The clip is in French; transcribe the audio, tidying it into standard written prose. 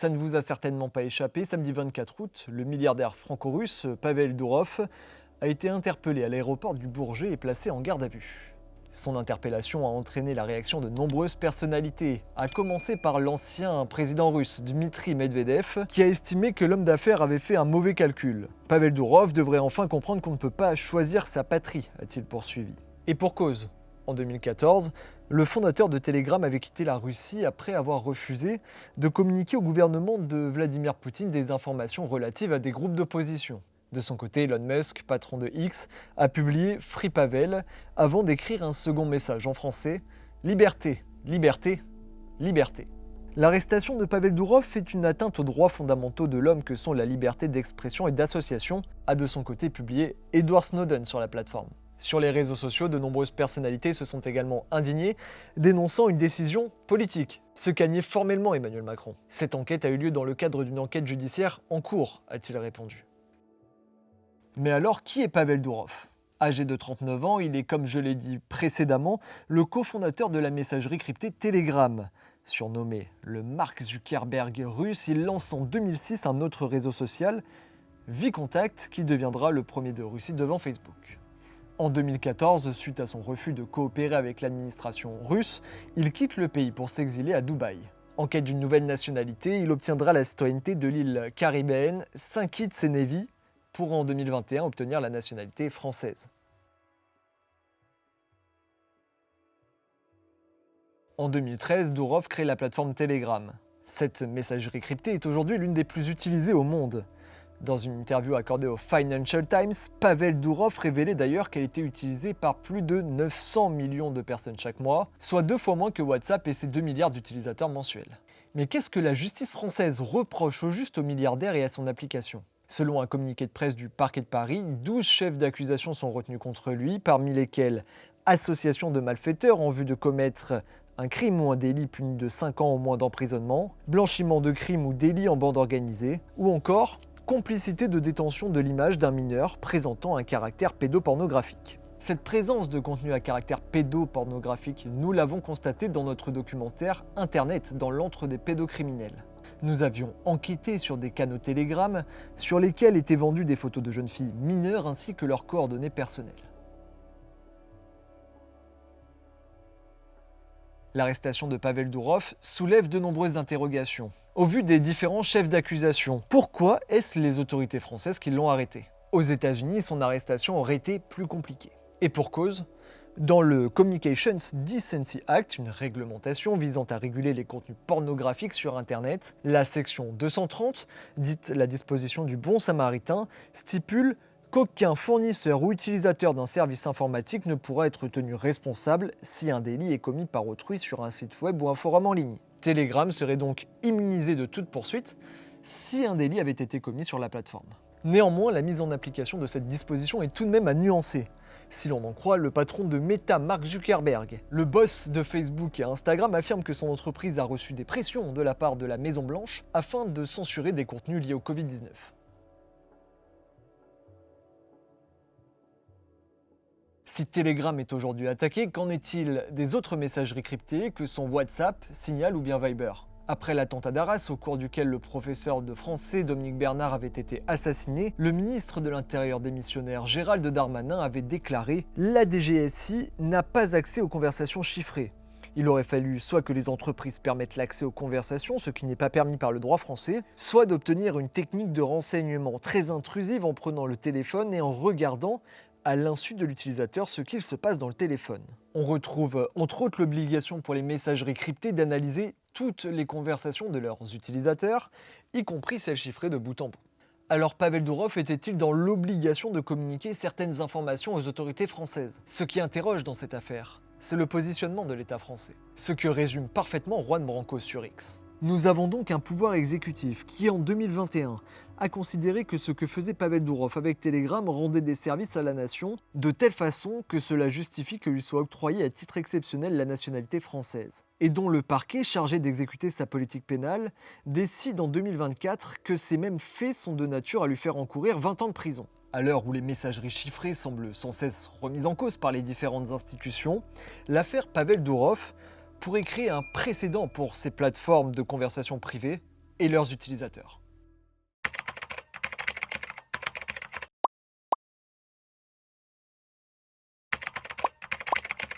Ça ne vous a certainement pas échappé, samedi 24 août, le milliardaire franco-russe Pavel Durov a été interpellé à l'aéroport du Bourget et placé en garde à vue. Son interpellation a entraîné la réaction de nombreuses personnalités, à commencer par l'ancien président russe Dmitri Medvedev, qui a estimé que l'homme d'affaires avait fait un mauvais calcul. Pavel Durov devrait enfin comprendre qu'on ne peut pas choisir sa patrie, a-t-il poursuivi. Et pour cause. En 2014, le fondateur de Telegram avait quitté la Russie après avoir refusé de communiquer au gouvernement de Vladimir Poutine des informations relatives à des groupes d'opposition. De son côté, Elon Musk, patron de X, a publié Free Pavel avant d'écrire un second message en français « Liberté, liberté, liberté ». L'arrestation de Pavel Durov fait une atteinte aux droits fondamentaux de l'homme que sont la liberté d'expression et d'association, a de son côté publié Edward Snowden sur la plateforme. Sur les réseaux sociaux, de nombreuses personnalités se sont également indignées, dénonçant une décision politique, ce qu'a nié formellement Emmanuel Macron. Cette enquête a eu lieu dans le cadre d'une enquête judiciaire en cours, a-t-il répondu. Mais alors, qui est Pavel Durov ? Âgé de 39 ans, il est, comme je l'ai dit précédemment, le cofondateur de la messagerie cryptée Telegram. Surnommé le Mark Zuckerberg russe, il lance en 2006 un autre réseau social, VKontakte, qui deviendra le premier de Russie devant Facebook. En 2014, suite à son refus de coopérer avec l'administration russe, il quitte le pays pour s'exiler à Dubaï. En quête d'une nouvelle nationalité, il obtiendra la citoyenneté de l'île caribéenne Saint-Kitts-et-Nevis pour en 2021 obtenir la nationalité française. En 2013, Durov crée la plateforme Telegram. Cette messagerie cryptée est aujourd'hui l'une des plus utilisées au monde. Dans une interview accordée au Financial Times, Pavel Durov révélait d'ailleurs qu'elle était utilisée par plus de 900 millions de personnes chaque mois, soit 2 fois moins que WhatsApp et ses 2 milliards d'utilisateurs mensuels. Mais qu'est-ce que la justice française reproche au juste au milliardaire et à son application ? Selon un communiqué de presse du parquet de Paris, 12 chefs d'accusation sont retenus contre lui, parmi lesquels association de malfaiteurs en vue de commettre un crime ou un délit puni de 5 ans ou moins d'emprisonnement, blanchiment de crimes ou délits en bande organisée, ou encore complicité de détention de l'image d'un mineur présentant un caractère pédopornographique. Cette présence de contenu à caractère pédopornographique, nous l'avons constaté dans notre documentaire Internet dans l'antre des pédocriminels. Nous avions enquêté sur des canaux Telegram sur lesquels étaient vendues des photos de jeunes filles mineures ainsi que leurs coordonnées personnelles. L'arrestation de Pavel Durov soulève de nombreuses interrogations. Au vu des différents chefs d'accusation, pourquoi est-ce les autorités françaises qui l'ont arrêté ? Aux États-Unis, son arrestation aurait été plus compliquée. Et pour cause, dans le Communications Decency Act, une réglementation visant à réguler les contenus pornographiques sur Internet, la section 230, dite la disposition du bon samaritain, stipule qu'aucun fournisseur ou utilisateur d'un service informatique ne pourra être tenu responsable si un délit est commis par autrui sur un site web ou un forum en ligne. Telegram serait donc immunisé de toute poursuite si un délit avait été commis sur la plateforme. Néanmoins, la mise en application de cette disposition est tout de même à nuancer. Si l'on en croit le patron de Meta, Mark Zuckerberg, le boss de Facebook et Instagram affirme que son entreprise a reçu des pressions de la part de la Maison-Blanche afin de censurer des contenus liés au Covid-19. Si Telegram est aujourd'hui attaqué, qu'en est-il des autres messageries cryptées que sont WhatsApp, Signal ou bien Viber ? Après l'attentat d'Arras, au cours duquel le professeur de français Dominique Bernard avait été assassiné, le ministre de l'Intérieur démissionnaire Gérald Darmanin avait déclaré « La DGSI n'a pas accès aux conversations chiffrées ». Il aurait fallu soit que les entreprises permettent l'accès aux conversations, ce qui n'est pas permis par le droit français, soit d'obtenir une technique de renseignement très intrusive en prenant le téléphone et en regardant à l'insu de l'utilisateur ce qu'il se passe dans le téléphone. On retrouve entre autres l'obligation pour les messageries cryptées d'analyser toutes les conversations de leurs utilisateurs, y compris celles chiffrées de bout en bout. Alors Pavel Durov était-il dans l'obligation de communiquer certaines informations aux autorités françaises ? Ce qui interroge dans cette affaire, c'est le positionnement de l'État français. Ce que résume parfaitement Juan Branco sur X. Nous avons donc un pouvoir exécutif qui, en 2021, a considéré que ce que faisait Pavel Durov avec Telegram rendait des services à la nation, de telle façon que cela justifie que lui soit octroyée à titre exceptionnel la nationalité française, et dont le parquet, chargé d'exécuter sa politique pénale, décide en 2024 que ces mêmes faits sont de nature à lui faire encourir 20 ans de prison. À l'heure où les messageries chiffrées semblent sans cesse remises en cause par les différentes institutions, l'affaire Pavel Durov pourrait créer un précédent pour ces plateformes de conversation privée et leurs utilisateurs.